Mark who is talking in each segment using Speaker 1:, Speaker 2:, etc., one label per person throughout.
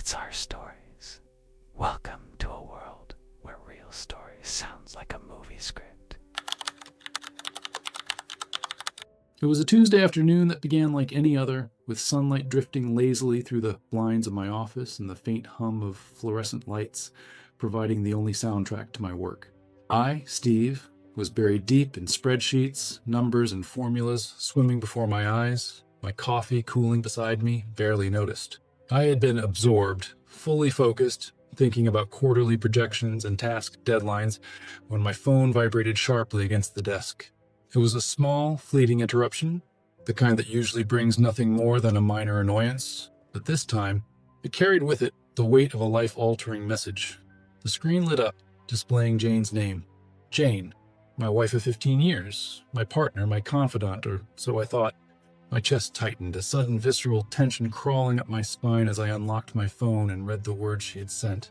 Speaker 1: It's our stories. Welcome to a world where real stories sounds like a movie script.
Speaker 2: It was a Tuesday afternoon that began like any other, with sunlight drifting lazily through the blinds of my office and the faint hum of fluorescent lights providing the only soundtrack to my work. I, Steve, was buried deep in spreadsheets, numbers, and formulas swimming before my eyes, my coffee cooling beside me, barely noticed. I had been absorbed, fully focused, thinking about quarterly projections and task deadlines when my phone vibrated sharply against the desk. It was a small, fleeting interruption, the kind that usually brings nothing more than a minor annoyance, but this time, it carried with it the weight of a life-altering message. The screen lit up, displaying Jane's name. Jane, my wife of 15 years, my partner, my confidant, or so I thought. My chest tightened, a sudden visceral tension crawling up my spine as I unlocked my phone and read the words she had sent.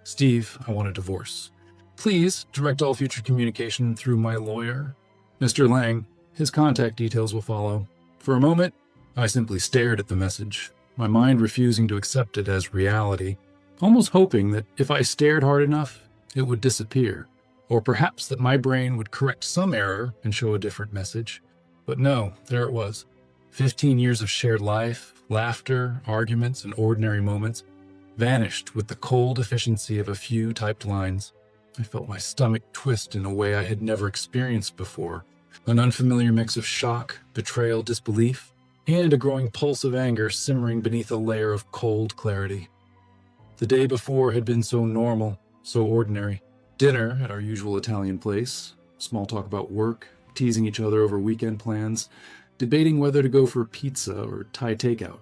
Speaker 2: Steve, I want a divorce. Please direct all future communication through my lawyer. Mr. Lang, his contact details will follow. For a moment, I simply stared at the message, my mind refusing to accept it as reality, almost hoping that if I stared hard enough, it would disappear, or perhaps that my brain would correct some error and show a different message. But no, there it was. 15 years of shared life, laughter, arguments, and ordinary moments vanished with the cold efficiency of a few typed lines. I felt my stomach twist in a way I had never experienced before, an unfamiliar mix of shock, betrayal, disbelief, and a growing pulse of anger simmering beneath a layer of cold clarity. The day before had been so normal, so ordinary. Dinner at our usual Italian place, small talk about work, teasing each other over weekend plans, debating whether to go for pizza or Thai takeout.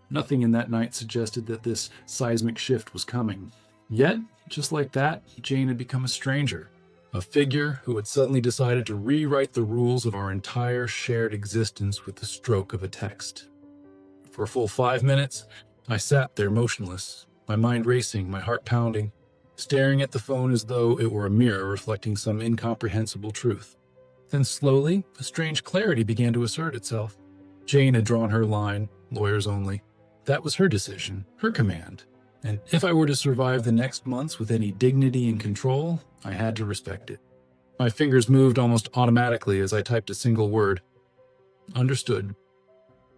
Speaker 2: Nothing in that night suggested that this seismic shift was coming. Yet, just like that, Jane had become a stranger, a figure who had suddenly decided to rewrite the rules of our entire shared existence with the stroke of a text. For a full 5 minutes, I sat there motionless, my mind racing, my heart pounding, staring at the phone as though it were a mirror reflecting some incomprehensible truth. Then slowly, a strange clarity began to assert itself. Jane had drawn her line, lawyers only. That was her decision, her command. And if I were to survive the next months with any dignity and control, I had to respect it. My fingers moved almost automatically as I typed a single word. Understood.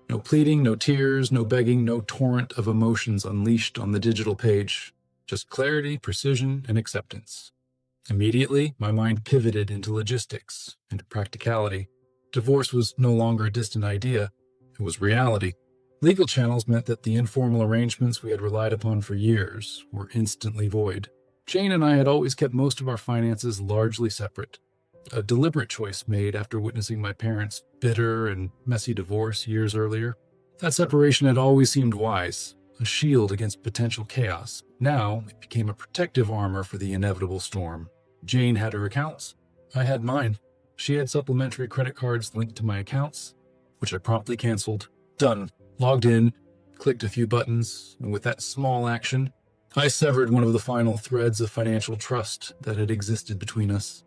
Speaker 2: No pleading, no tears, no begging, no torrent of emotions unleashed on the digital page. Just clarity, precision, and acceptance. Immediately, my mind pivoted into logistics, into practicality. Divorce was no longer a distant idea. It was reality. Legal channels meant that the informal arrangements we had relied upon for years were instantly void. Jane and I had always kept most of our finances largely separate, a deliberate choice made after witnessing my parents' bitter and messy divorce years earlier. That separation had always seemed wise, a shield against potential chaos. Now, it became a protective armor for the inevitable storm. Jane had her accounts. I had mine. She had supplementary credit cards linked to my accounts, which I promptly canceled. Done. Logged in, clicked a few buttons, and with that small action, I severed one of the final threads of financial trust that had existed between us.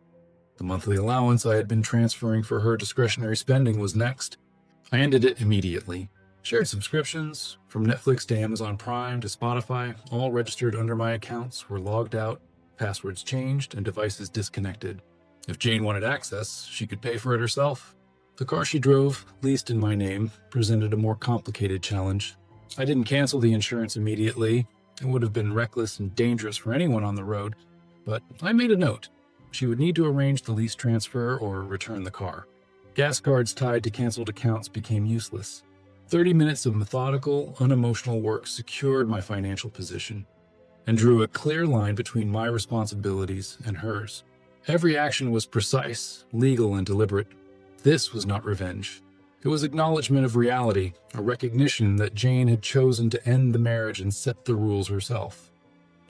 Speaker 2: The monthly allowance I had been transferring for her discretionary spending was next. I ended it immediately. Shared subscriptions, from Netflix to Amazon Prime to Spotify, all registered under my accounts, were logged out, passwords changed, and devices disconnected. If Jane wanted access, she could pay for it herself. The car she drove, leased in my name, presented a more complicated challenge. I didn't cancel the insurance immediately. It would have been reckless and dangerous for anyone on the road, but I made a note. She would need to arrange the lease transfer or return the car. Gas cards tied to canceled accounts became useless. 30 minutes of methodical, unemotional work secured my financial position and drew a clear line between my responsibilities and hers. Every action was precise, legal, and deliberate. This was not revenge. It was acknowledgement of reality, a recognition that Jane had chosen to end the marriage and set the rules herself.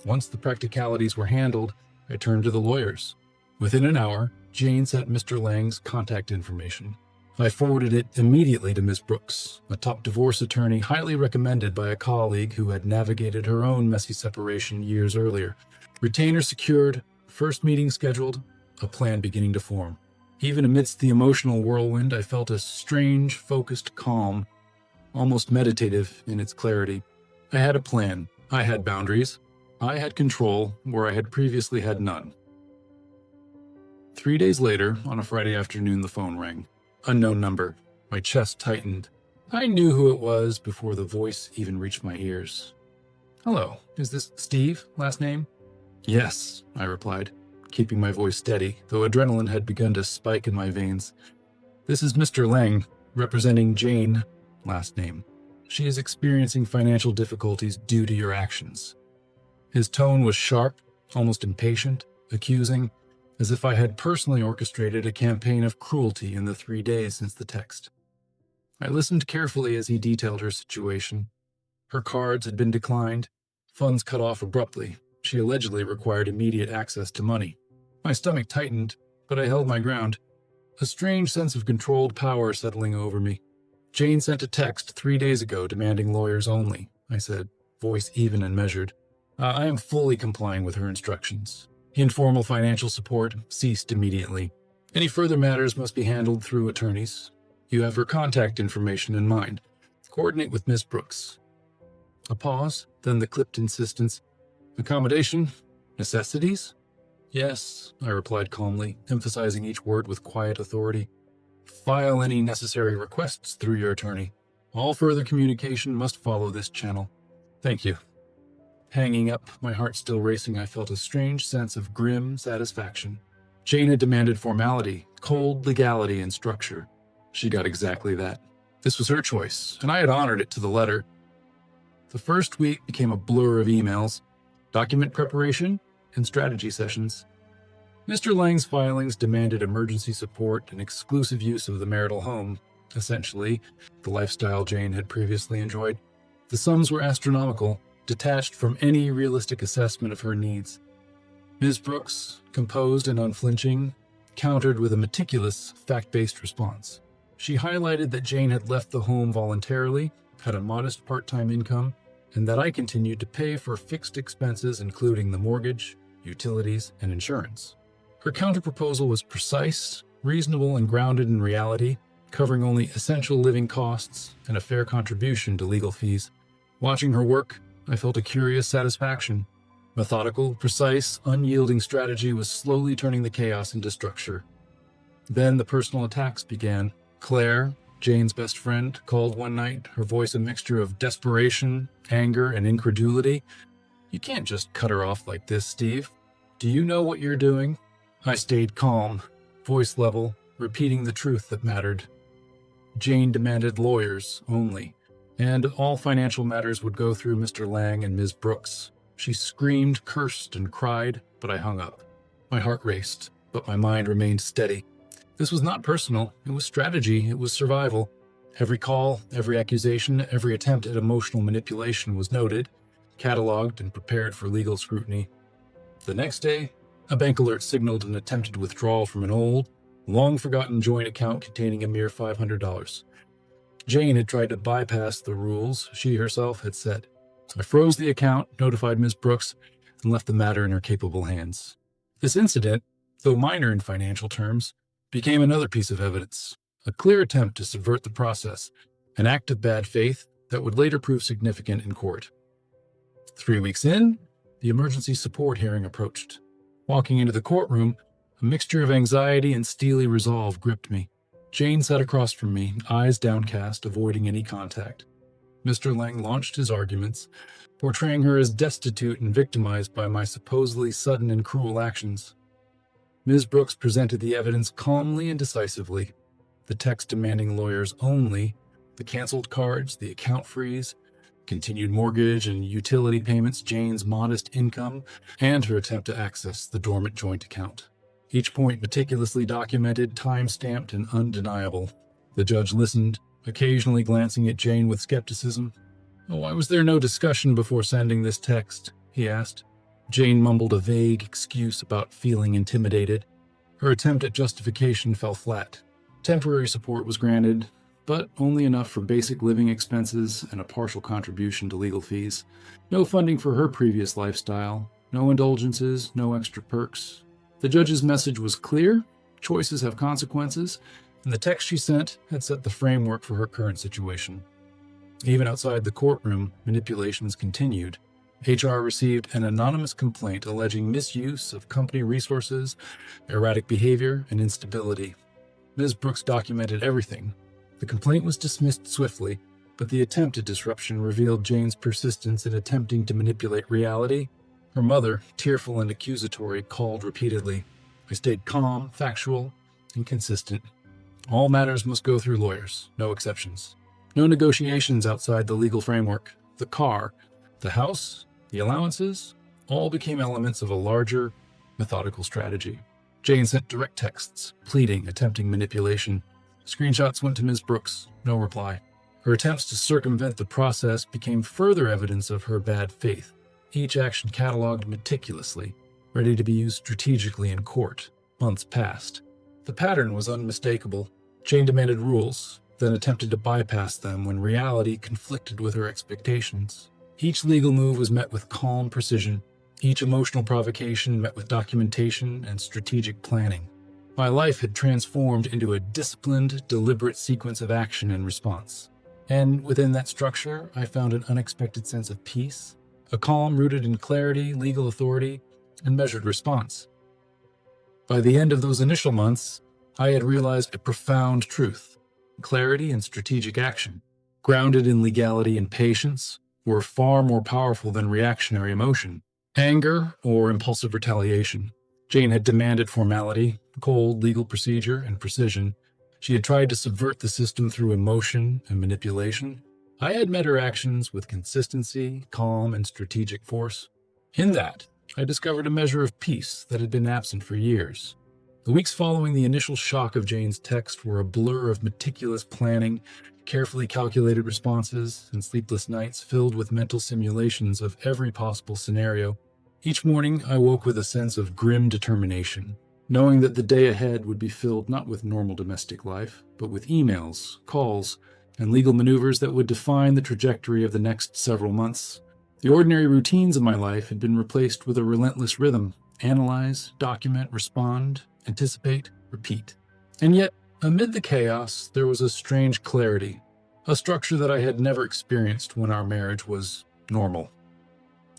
Speaker 2: Once the practicalities were handled, I turned to the lawyers. Within an hour, Jane sent Mr. Lang's contact information. I forwarded it immediately to Ms. Brooks, a top divorce attorney highly recommended by a colleague who had navigated her own messy separation years earlier. Retainer secured, first meeting scheduled, a plan beginning to form. Even amidst the emotional whirlwind, I felt a strange, focused calm, almost meditative in its clarity. I had a plan, I had boundaries. I had control where I had previously had none. 3 days later, on a Friday afternoon, the phone rang. Unknown number. My chest tightened. I knew who it was before the voice even reached my ears. Hello, is this Steve, last name? Yes, I replied, keeping my voice steady, though adrenaline had begun to spike in my veins. This is Mr. Lang, representing Jane, last name. She is experiencing financial difficulties due to your actions. His tone was sharp, almost impatient, accusing, as if I had personally orchestrated a campaign of cruelty in the 3 days since the text. I listened carefully as he detailed her situation. Her cards had been declined, funds cut off abruptly. She allegedly required immediate access to money. My stomach tightened, but I held my ground, a strange sense of controlled power settling over me. Jane sent a text 3 days ago demanding lawyers only, I said, voice even and measured. I am fully complying with her instructions. Informal financial support ceased immediately. Any further matters must be handled through attorneys. You have her contact information in mind. Coordinate with Miss Brooks. A pause, then the clipped insistence. Accommodation? Necessities? Yes, I replied calmly, emphasizing each word with quiet authority. File any necessary requests through your attorney. All further communication must follow this channel. Thank you. Hanging up, my heart still racing, I felt a strange sense of grim satisfaction. Jane had demanded formality, cold legality, and structure. She got exactly that. This was her choice, and I had honored it to the letter. The first week became a blur of emails, document preparation, and strategy sessions. Mr. Lang's filings demanded emergency support and exclusive use of the marital home, essentially the lifestyle Jane had previously enjoyed. The sums were astronomical, detached from any realistic assessment of her needs. Ms. Brooks, composed and unflinching, countered with a meticulous, fact-based response. She highlighted that Jane had left the home voluntarily, had a modest part-time income, and that I continued to pay for fixed expenses including the mortgage, utilities, and insurance. Her counterproposal was precise, reasonable, and grounded in reality, covering only essential living costs and a fair contribution to legal fees. Watching her work, I felt a curious satisfaction. Methodical, precise, unyielding strategy was slowly turning the chaos into structure. Then the personal attacks began. Claire, Jane's best friend, called one night, her voice a mixture of desperation, anger, and incredulity. You can't just cut her off like this, Steve. Do you know what you're doing? I stayed calm, voice level, repeating the truth that mattered. Jane demanded lawyers only, and all financial matters would go through Mr. Lang and Ms. Brooks. She screamed, cursed, and cried, but I hung up. My heart raced, but my mind remained steady. This was not personal. It was strategy. It was survival. Every call, every accusation, every attempt at emotional manipulation was noted, cataloged, and prepared for legal scrutiny. The next day, a bank alert signaled an attempted withdrawal from an old, long-forgotten joint account containing a mere $500. Jane had tried to bypass the rules she herself had set. I froze the account, notified Ms. Brooks, and left the matter in her capable hands. This incident, though minor in financial terms, became another piece of evidence, a clear attempt to subvert the process, an act of bad faith that would later prove significant in court. 3 weeks in, the emergency support hearing approached. Walking into the courtroom, a mixture of anxiety and steely resolve gripped me. Jane sat across from me, eyes downcast, avoiding any contact. Mr. Lang launched his arguments, portraying her as destitute and victimized by my supposedly sudden and cruel actions. Ms. Brooks presented the evidence calmly and decisively, the text demanding lawyers only, the canceled cards, the account freeze, continued mortgage and utility payments, Jane's modest income, and her attempt to access the dormant joint account. Each point meticulously documented, time-stamped, and undeniable. The judge listened, occasionally glancing at Jane with skepticism. "Why was there no discussion before sending this text?" he asked. Jane mumbled a vague excuse about feeling intimidated. Her attempt at justification fell flat. Temporary support was granted, but only enough for basic living expenses and a partial contribution to legal fees. No funding for her previous lifestyle, no indulgences, no extra perks. The judge's message was clear: choices have consequences, and the text she sent had set the framework for her current situation. Even outside the courtroom, manipulations continued. HR received an anonymous complaint alleging misuse of company resources, erratic behavior, and instability. Ms. Brooks documented everything. The complaint was dismissed swiftly, but the attempted disruption revealed Jane's persistence in attempting to manipulate reality. Her mother, tearful and accusatory, called repeatedly. I stayed calm, factual, and consistent. All matters must go through lawyers, no exceptions. No negotiations outside the legal framework. The car, the house, the allowances, all became elements of a larger, methodical strategy. Jane sent direct texts, pleading, attempting manipulation. Screenshots went to Ms. Brooks, no reply. Her attempts to circumvent the process became further evidence of her bad faith, each action catalogued meticulously, ready to be used strategically in court. Months passed. The pattern was unmistakable. Jane demanded rules, then attempted to bypass them when reality conflicted with her expectations. Each legal move was met with calm precision. Each emotional provocation met with documentation and strategic planning. My life had transformed into a disciplined, deliberate sequence of action and response. And within that structure, I found an unexpected sense of peace, a calm rooted in clarity, legal authority, and measured response. By the end of those initial months, I had realized a profound truth. Clarity and strategic action, grounded in legality and patience, were far more powerful than reactionary emotion, anger, or impulsive retaliation. Jane had demanded formality, cold legal procedure, and precision. She had tried to subvert the system through emotion and manipulation. I had met her actions with consistency, calm, and strategic force. In that, I discovered a measure of peace that had been absent for years. The weeks following the initial shock of Jane's text were a blur of meticulous planning, carefully calculated responses, and sleepless nights filled with mental simulations of every possible scenario. Each morning, I woke with a sense of grim determination, knowing that the day ahead would be filled not with normal domestic life, but with emails, calls, and legal maneuvers that would define the trajectory of the next several months. The ordinary routines of my life had been replaced with a relentless rhythm: analyze, document, respond, anticipate, repeat. And yet, amid the chaos, there was a strange clarity, a structure that I had never experienced when our marriage was normal.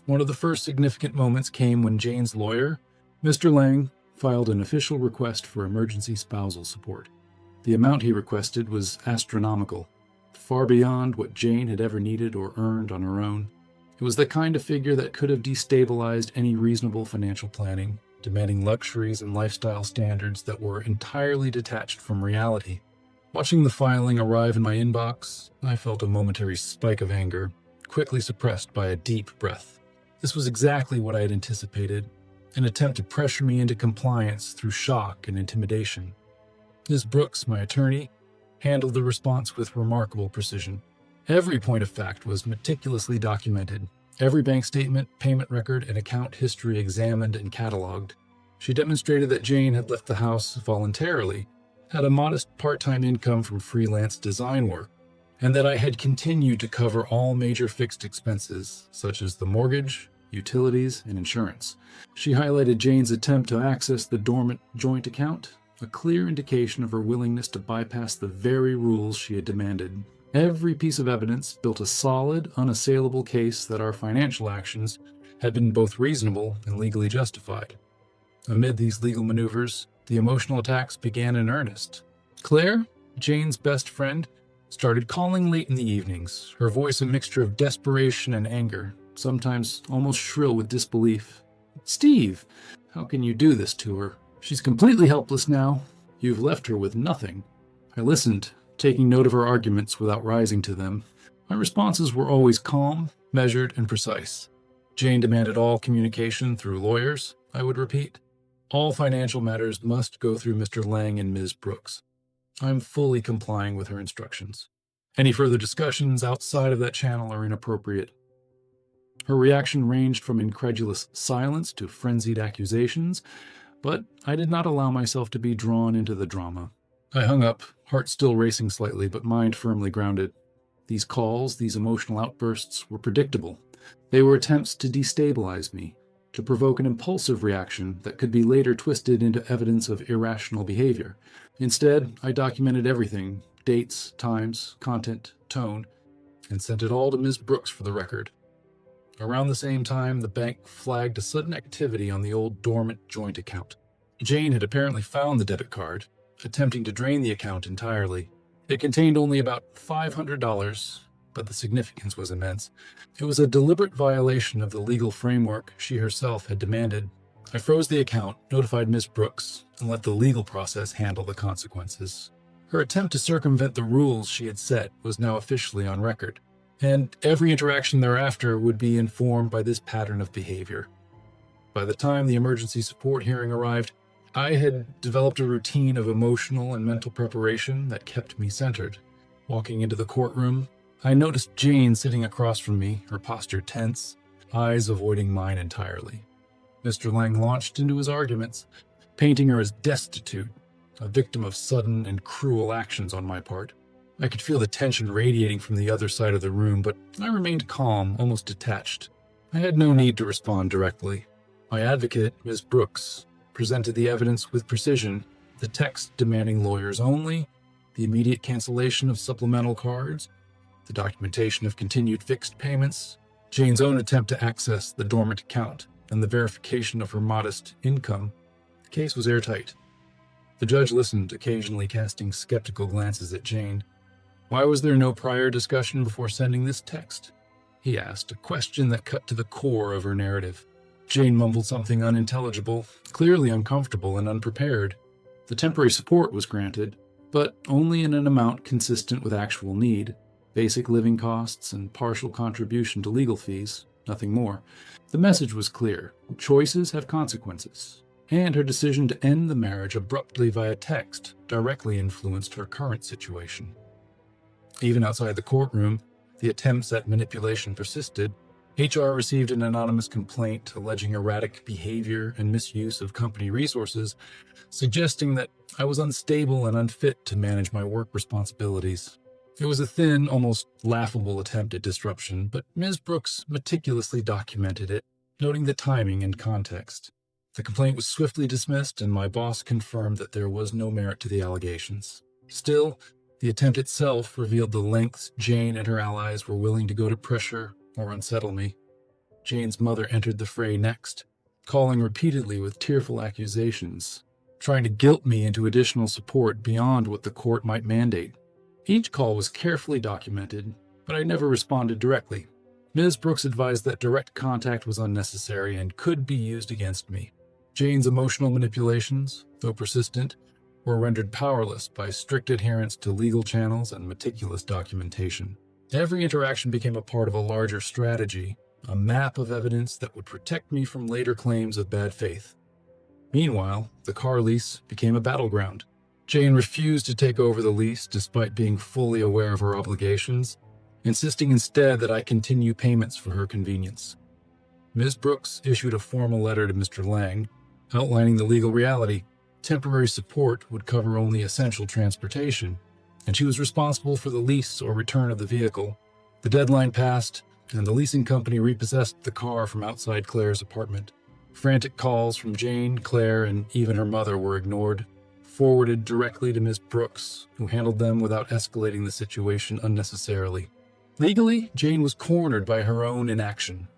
Speaker 2: One of the first significant moments came when Jane's lawyer, Mr. Lang, filed an official request for emergency spousal support. The amount he requested was astronomical, far beyond what Jane had ever needed or earned on her own. It was the kind of figure that could have destabilized any reasonable financial planning, demanding luxuries and lifestyle standards that were entirely detached from reality. Watching the filing arrive in my inbox, I felt a momentary spike of anger, quickly suppressed by a deep breath. This was exactly what I had anticipated, an attempt to pressure me into compliance through shock and intimidation. Ms. Brooks, my attorney, handled the response with remarkable precision. Every point of fact was meticulously documented, every bank statement, payment record, and account history examined and cataloged. She demonstrated that Jane had left the house voluntarily, had a modest part-time income from freelance design work, and that I had continued to cover all major fixed expenses, such as the mortgage, utilities, and insurance. She highlighted Jane's attempt to access the dormant joint account, a clear indication of her willingness to bypass the very rules she had demanded. Every piece of evidence built a solid, unassailable case that our financial actions had been both reasonable and legally justified. Amid these legal maneuvers, the emotional attacks began in earnest. Claire, Jane's best friend, started calling late in the evenings, her voice a mixture of desperation and anger, sometimes almost shrill with disbelief. "Steve, how can you do this to her? She's completely helpless now. You've left her with nothing." I listened, taking note of her arguments without rising to them. My responses were always calm, measured, and precise. Jane demanded all communication through lawyers, I would repeat. All financial matters must go through Mr. Lang and Ms. Brooks. I'm fully complying with her instructions. Any further discussions outside of that channel are inappropriate. Her reaction ranged from incredulous silence to frenzied accusations, but I did not allow myself to be drawn into the drama. I hung up, heart still racing slightly, but mind firmly grounded. These calls, these emotional outbursts, were predictable. They were attempts to destabilize me, to provoke an impulsive reaction that could be later twisted into evidence of irrational behavior. Instead, I documented everything: dates, times, content, tone, and sent it all to Ms. Brooks for the record. Around the same time, the bank flagged a sudden activity on the old dormant joint account. Jane had apparently found the debit card, attempting to drain the account entirely. It contained only about $500, but the significance was immense. It was a deliberate violation of the legal framework she herself had demanded. I froze the account, notified Miss Brooks, and let the legal process handle the consequences. Her attempt to circumvent the rules she had set was now officially on record, and every interaction thereafter would be informed by this pattern of behavior. By the time the emergency support hearing arrived, I had developed a routine of emotional and mental preparation that kept me centered. Walking into the courtroom, I noticed Jane sitting across from me, her posture tense, eyes avoiding mine entirely. Mr. Lang launched into his arguments, painting her as destitute, a victim of sudden and cruel actions on my part. I could feel the tension radiating from the other side of the room, but I remained calm, almost detached. I had no need to respond directly. My advocate, Ms. Brooks, presented the evidence with precision, the text demanding lawyers only, the immediate cancellation of supplemental cards, the documentation of continued fixed payments, Jane's own attempt to access the dormant account, and the verification of her modest income. The case was airtight. The judge listened, occasionally casting skeptical glances at Jane. "Why was there no prior discussion before sending this text?" he asked, a question that cut to the core of her narrative. Jane mumbled something unintelligible, clearly uncomfortable and unprepared. The temporary support was granted, but only in an amount consistent with actual need, basic living costs and partial contribution to legal fees, nothing more. The message was clear: choices have consequences, and her decision to end the marriage abruptly via text directly influenced her current situation. Even outside the courtroom, the attempts at manipulation persisted. HR received an anonymous complaint alleging erratic behavior and misuse of company resources, suggesting that I was unstable and unfit to manage my work responsibilities. It was a thin, almost laughable attempt at disruption, but Ms. Brooks meticulously documented it, noting the timing and context. The complaint was swiftly dismissed, and my boss confirmed that there was no merit to the allegations. Still, the attempt itself revealed the lengths Jane and her allies were willing to go to pressure or unsettle me. Jane's mother entered the fray next, calling repeatedly with tearful accusations, trying to guilt me into additional support beyond what the court might mandate. Each call was carefully documented, but I never responded directly. Ms. Brooks advised that direct contact was unnecessary and could be used against me. Jane's emotional manipulations, though persistent, were rendered powerless by strict adherence to legal channels and meticulous documentation. Every interaction became a part of a larger strategy, a map of evidence that would protect me from later claims of bad faith. Meanwhile, the car lease became a battleground. Jane refused to take over the lease despite being fully aware of her obligations, insisting instead that I continue payments for her convenience. Ms. Brooks issued a formal letter to Mr. Lang, outlining the legal reality. Temporary support would cover only essential transportation, and she was responsible for the lease or return of the vehicle. The deadline passed, and the leasing company repossessed the car from outside Claire's apartment. Frantic calls from Jane, Claire, and even her mother were ignored, forwarded directly to Ms. Brooks, who handled them without escalating the situation unnecessarily. Legally, Jane was cornered by her own inaction.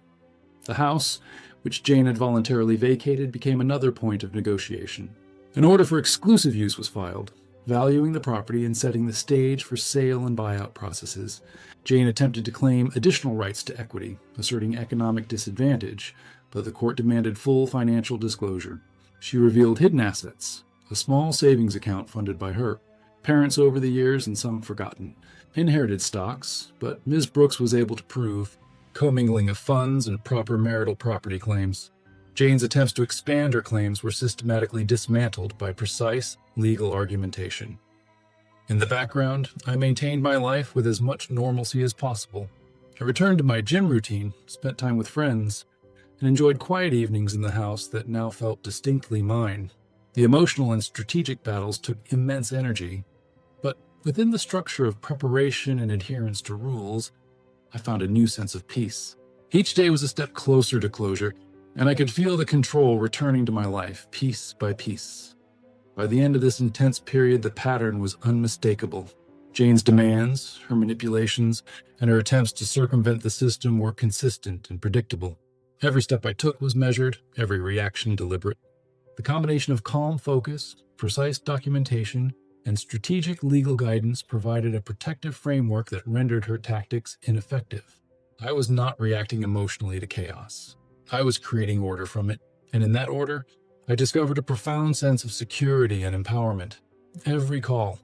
Speaker 2: The house, which Jane had voluntarily vacated, became another point of negotiation. An order for exclusive use was filed, valuing the property and setting the stage for sale and buyout processes. Jane attempted to claim additional rights to equity, asserting economic disadvantage, but the court demanded full financial disclosure. She revealed hidden assets, a small savings account funded by her, parents over the years and some forgotten, inherited stocks, but Ms. Brooks was able to prove commingling of funds and proper marital property claims. Jane's attempts to expand her claims were systematically dismantled by precise legal argumentation. In the background, I maintained my life with as much normalcy as possible. I returned to my gym routine, spent time with friends, and enjoyed quiet evenings in the house that now felt distinctly mine. The emotional and strategic battles took immense energy, but within the structure of preparation and adherence to rules, I found a new sense of peace. Each day was a step closer to closure, and I could feel the control returning to my life, piece by piece. By the end of this intense period, the pattern was unmistakable. Jane's demands, her manipulations, and her attempts to circumvent the system were consistent and predictable. Every step I took was measured, every reaction deliberate. The combination of calm focus, precise documentation, and strategic legal guidance provided a protective framework that rendered her tactics ineffective. I was not reacting emotionally to chaos. I was creating order from it, and in that order, I discovered a profound sense of security and empowerment. Every call,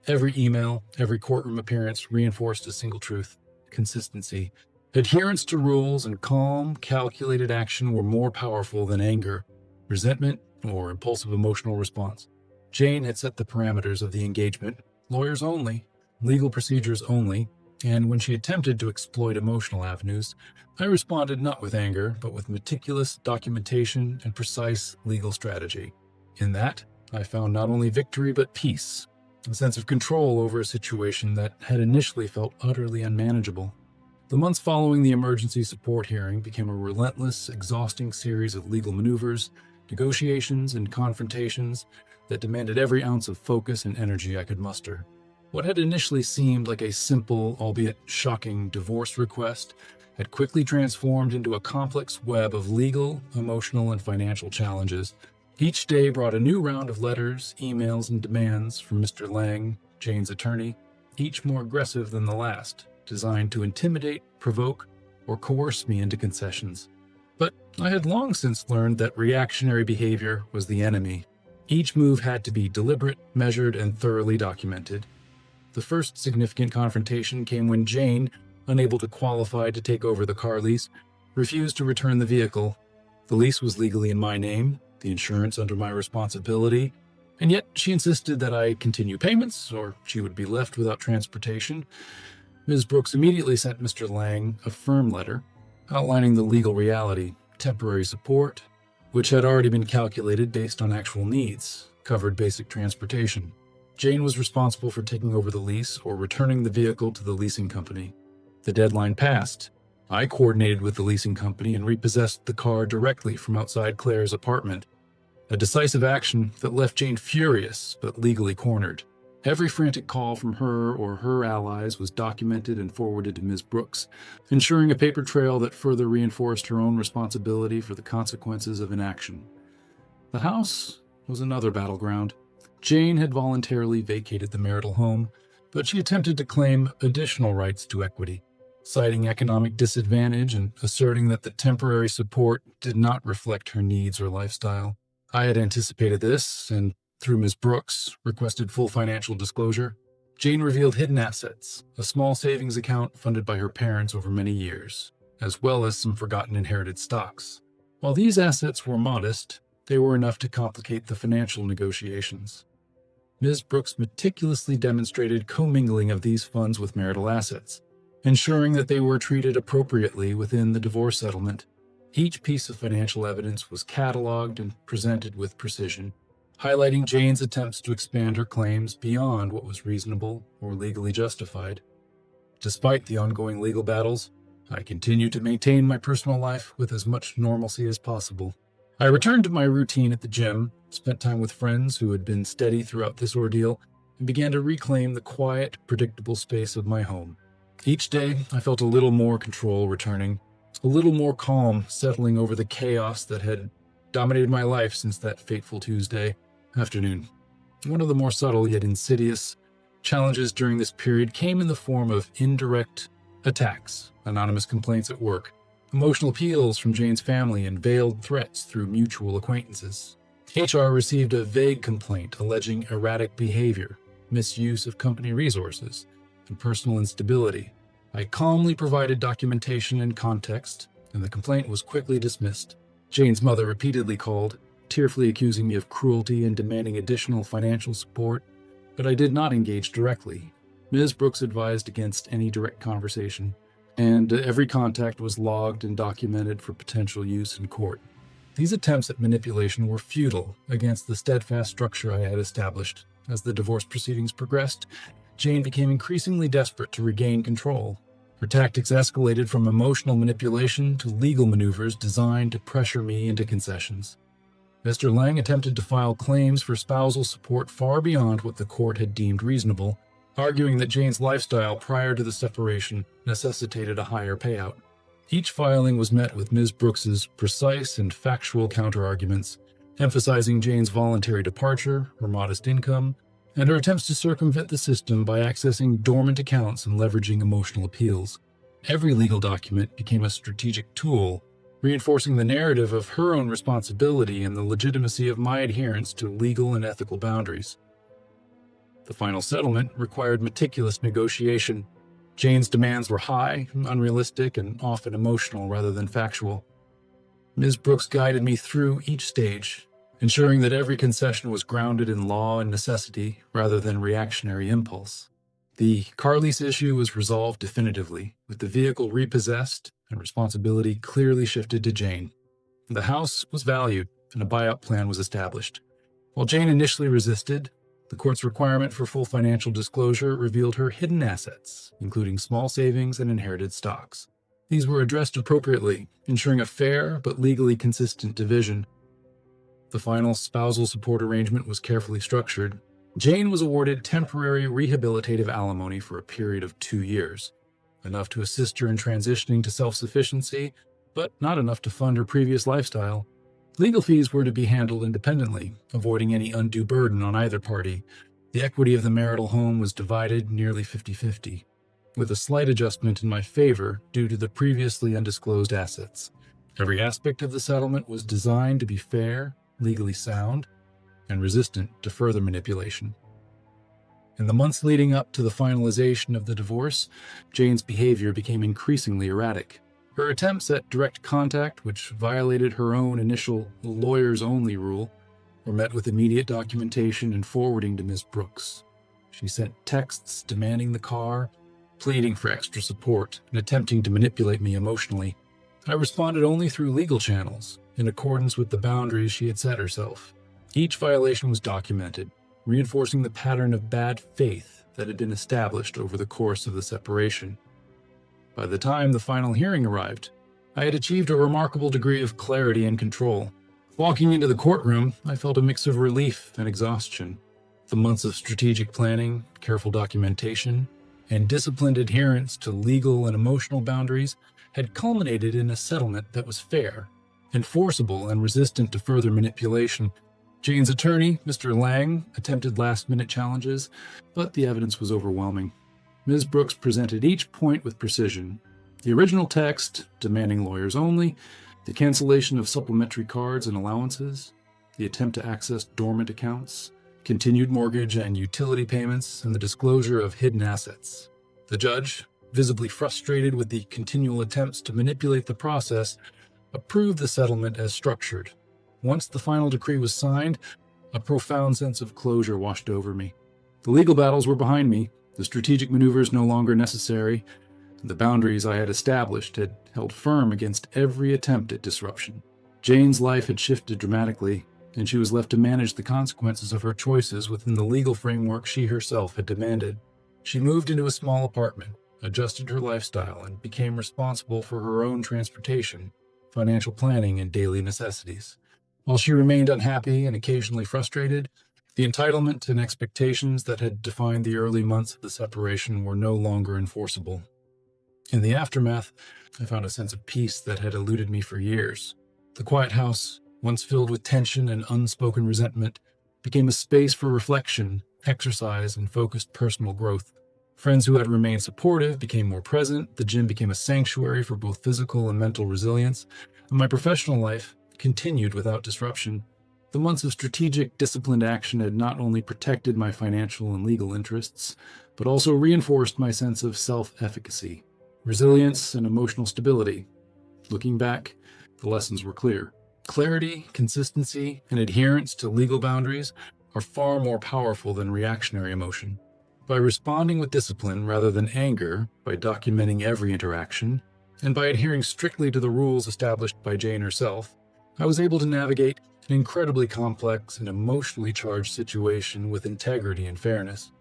Speaker 2: every email, every courtroom appearance reinforced a single truth: consistency. Adherence to rules and calm, calculated action were more powerful than anger, resentment, or impulsive emotional response. Jane had set the parameters of the engagement: lawyers only, legal procedures only, and when she attempted to exploit emotional avenues, I responded not with anger, but with meticulous documentation and precise legal strategy. In that, I found not only victory but peace, a sense of control over a situation that had initially felt utterly unmanageable. The months following the emergency support hearing became a relentless, exhausting series of legal maneuvers, negotiations, and confrontations that demanded every ounce of focus and energy I could muster. What had initially seemed like a simple, albeit shocking, divorce request had quickly transformed into a complex web of legal, emotional, and financial challenges. Each day brought a new round of letters, emails, and demands from Mr. Lang, Jane's attorney, each more aggressive than the last, designed to intimidate, provoke, or coerce me into concessions. But I had long since learned that reactionary behavior was the enemy. Each move had to be deliberate, measured, and thoroughly documented. The first significant confrontation came when Jane, unable to qualify to take over the car lease, refused to return the vehicle. The lease was legally in my name, the insurance under my responsibility, and yet she insisted that I continue payments or she would be left without transportation. Ms. Brooks immediately sent Mr. Lang a firm letter outlining the legal reality: temporary support, which had already been calculated based on actual needs, covered basic transportation. Jane was responsible for taking over the lease or returning the vehicle to the leasing company. The deadline passed. I coordinated with the leasing company and repossessed the car directly from outside Claire's apartment, a decisive action that left Jane furious but legally cornered. Every frantic call from her or her allies was documented and forwarded to Ms. Brooks, ensuring a paper trail that further reinforced her own responsibility for the consequences of inaction. The house was another battleground. Jane had voluntarily vacated the marital home, but she attempted to claim additional rights to equity, citing economic disadvantage and asserting that the temporary support did not reflect her needs or lifestyle. I had anticipated this, and through Ms. Brooks, requested full financial disclosure. Jane revealed hidden assets, a small savings account funded by her parents over many years, as well as some forgotten inherited stocks. While these assets were modest, they were enough to complicate the financial negotiations. Ms. Brooks meticulously demonstrated commingling of these funds with marital assets, ensuring that they were treated appropriately within the divorce settlement. Each piece of financial evidence was cataloged and presented with precision, highlighting Jane's attempts to expand her claims beyond what was reasonable or legally justified. Despite the ongoing legal battles, I continued to maintain my personal life with as much normalcy as possible. I returned to my routine at the gym, spent time with friends who had been steady throughout this ordeal, and began to reclaim the quiet, predictable space of my home. Each day, I felt a little more control returning, a little more calm settling over the chaos that had dominated my life since that fateful Tuesday afternoon. One of the more subtle yet insidious challenges during this period came in the form of indirect attacks, anonymous complaints at work, emotional appeals from Jane's family, and veiled threats through mutual acquaintances. HR received a vague complaint alleging erratic behavior, misuse of company resources, and personal instability. I calmly provided documentation and context, and the complaint was quickly dismissed. Jane's mother repeatedly called, tearfully accusing me of cruelty and demanding additional financial support, but I did not engage directly. Ms. Brooks advised against any direct conversation, and every contact was logged and documented for potential use in court. These attempts at manipulation were futile against the steadfast structure I had established. As the divorce proceedings progressed, Jane became increasingly desperate to regain control. Her tactics escalated from emotional manipulation to legal maneuvers designed to pressure me into concessions. Mr. Lang attempted to file claims for spousal support far beyond what the court had deemed reasonable, arguing that Jane's lifestyle prior to the separation necessitated a higher payout. Each filing was met with Ms. Brooks's precise and factual counterarguments, emphasizing Jane's voluntary departure, her modest income, and her attempts to circumvent the system by accessing dormant accounts and leveraging emotional appeals. Every legal document became a strategic tool, reinforcing the narrative of her own responsibility and the legitimacy of my adherence to legal and ethical boundaries. The final settlement required meticulous negotiation. Jane's demands were high, unrealistic, and often emotional rather than factual. Ms. Brooks guided me through each stage, ensuring that every concession was grounded in law and necessity rather than reactionary impulse. The car lease issue was resolved definitively, with the vehicle repossessed and responsibility clearly shifted to Jane. The house was valued, and a buyout plan was established. While Jane initially resisted, the court's requirement for full financial disclosure revealed her hidden assets, including small savings and inherited stocks. These were addressed appropriately, ensuring a fair but legally consistent division. The final spousal support arrangement was carefully structured. Jane was awarded temporary rehabilitative alimony for a period of 2 years, enough to assist her in transitioning to self-sufficiency, but not enough to fund her previous lifestyle. Legal fees were to be handled independently, avoiding any undue burden on either party. The equity of the marital home was divided nearly 50-50, with a slight adjustment in my favor due to the previously undisclosed assets. Every aspect of the settlement was designed to be fair, legally sound, and resistant to further manipulation. In the months leading up to the finalization of the divorce, Jane's behavior became increasingly erratic. Her attempts at direct contact, which violated her own initial lawyers-only rule, were met with immediate documentation and forwarding to Ms. Brooks. She sent texts demanding the car, pleading for extra support, and attempting to manipulate me emotionally. I responded only through legal channels, in accordance with the boundaries she had set herself. Each violation was documented, reinforcing the pattern of bad faith that had been established over the course of the separation. By the time the final hearing arrived, I had achieved a remarkable degree of clarity and control. Walking into the courtroom, I felt a mix of relief and exhaustion. The months of strategic planning, careful documentation, and disciplined adherence to legal and emotional boundaries had culminated in a settlement that was fair, enforceable, and resistant to further manipulation. Jane's attorney, Mr. Lang, attempted last-minute challenges, but the evidence was overwhelming. Ms. Brooks presented each point with precision. The original text, demanding lawyers only, the cancellation of supplementary cards and allowances, the attempt to access dormant accounts, continued mortgage and utility payments, and the disclosure of hidden assets. The judge, visibly frustrated with the continual attempts to manipulate the process, approved the settlement as structured. Once the final decree was signed, a profound sense of closure washed over me. The legal battles were behind me, the strategic maneuvers no longer necessary, and the boundaries I had established had held firm against every attempt at disruption. Jane's life had shifted dramatically, and she was left to manage the consequences of her choices within the legal framework she herself had demanded. She moved into a small apartment, adjusted her lifestyle, and became responsible for her own transportation, financial planning, and daily necessities. While she remained unhappy and occasionally frustrated, the entitlement and expectations that had defined the early months of the separation were no longer enforceable. In the aftermath, I found a sense of peace that had eluded me for years. The quiet house, once filled with tension and unspoken resentment, became a space for reflection, exercise, and focused personal growth. Friends who had remained supportive became more present, the gym became a sanctuary for both physical and mental resilience, and my professional life continued without disruption. The months of strategic, disciplined action had not only protected my financial and legal interests, but also reinforced my sense of self-efficacy, resilience, and emotional stability. Looking back, the lessons were clear. Clarity, consistency, and adherence to legal boundaries are far more powerful than reactionary emotion. By responding with discipline rather than anger, by documenting every interaction, and by adhering strictly to the rules established by Jane herself, I was able to navigate an incredibly complex and emotionally charged situation with integrity and fairness.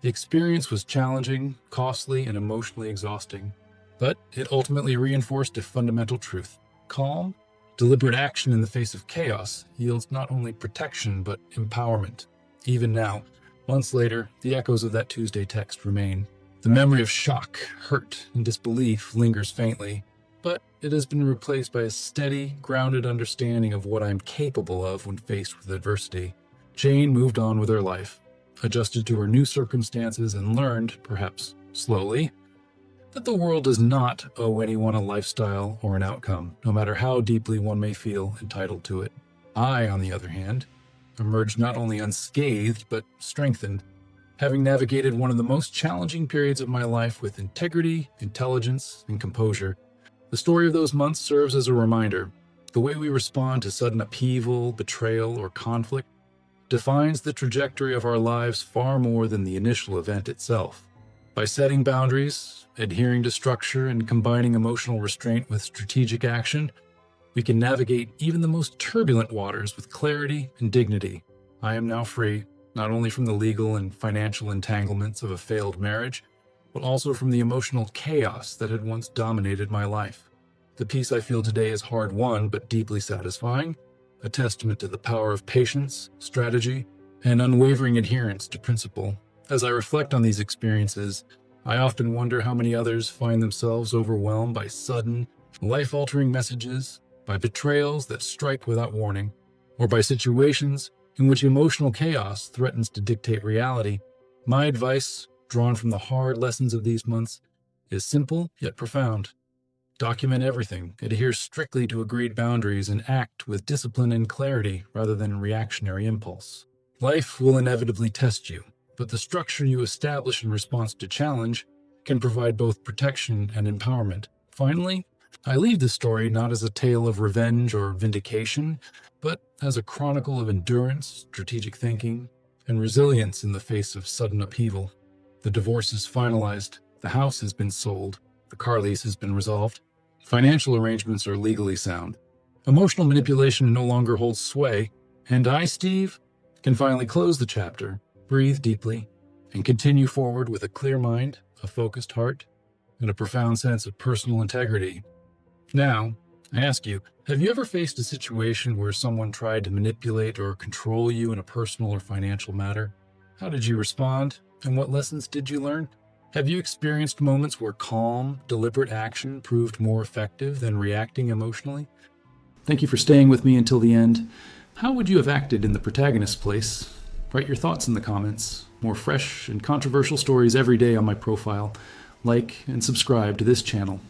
Speaker 2: The experience was challenging, costly, and emotionally exhausting, but it ultimately reinforced a fundamental truth. Calm, deliberate action in the face of chaos yields not only protection but empowerment. Even now, Months later, the echoes of that Tuesday text remain. The memory of shock, hurt, and disbelief lingers faintly, but it has been replaced by a steady, grounded understanding of what I'm capable of when faced with adversity. Jane moved on with her life, adjusted to her new circumstances, and learned, perhaps slowly, that the world does not owe anyone a lifestyle or an outcome, no matter how deeply one may feel entitled to it. I, on the other hand, emerged not only unscathed, but strengthened, having navigated one of the most challenging periods of my life with integrity, intelligence, and composure. The story of those months serves as a reminder. The way we respond to sudden upheaval, betrayal, or conflict defines the trajectory of our lives far more than the initial event itself. By setting boundaries, adhering to structure, and combining emotional restraint with strategic action, we can navigate even the most turbulent waters with clarity and dignity. I am now free, not only from the legal and financial entanglements of a failed marriage, but also from the emotional chaos that had once dominated my life. The peace I feel today is hard-won but deeply satisfying, a testament to the power of patience, strategy, and unwavering adherence to principle. As I reflect on these experiences, I often wonder how many others find themselves overwhelmed by sudden, life-altering messages, by betrayals that strike without warning, or by situations in which emotional chaos threatens to dictate reality. My advice, drawn from the hard lessons of these months, is simple yet profound. Document everything, adhere strictly to agreed boundaries, and act with discipline and clarity rather than reactionary impulse. Life will inevitably test you, but the structure you establish in response to challenge can provide both protection and empowerment. Finally, I leave this story not as a tale of revenge or vindication, but as a chronicle of endurance, strategic thinking, and resilience in the face of sudden upheaval. The divorce is finalized, the house has been sold, the car lease has been resolved, financial arrangements are legally sound, emotional manipulation no longer holds sway, and I, Steve, can finally close the chapter, breathe deeply, and continue forward with a clear mind, a focused heart, and a profound sense of personal integrity. Now, I ask you, have you ever faced a situation where someone tried to manipulate or control you in a personal or financial matter? How did you respond, and what lessons did you learn? Have you experienced moments where calm, deliberate action proved more effective than reacting emotionally? Thank you for staying with me until the end. How would you have acted in the protagonist's place? Write your thoughts in the comments. More fresh and controversial stories every day on my profile. Like and subscribe to this channel.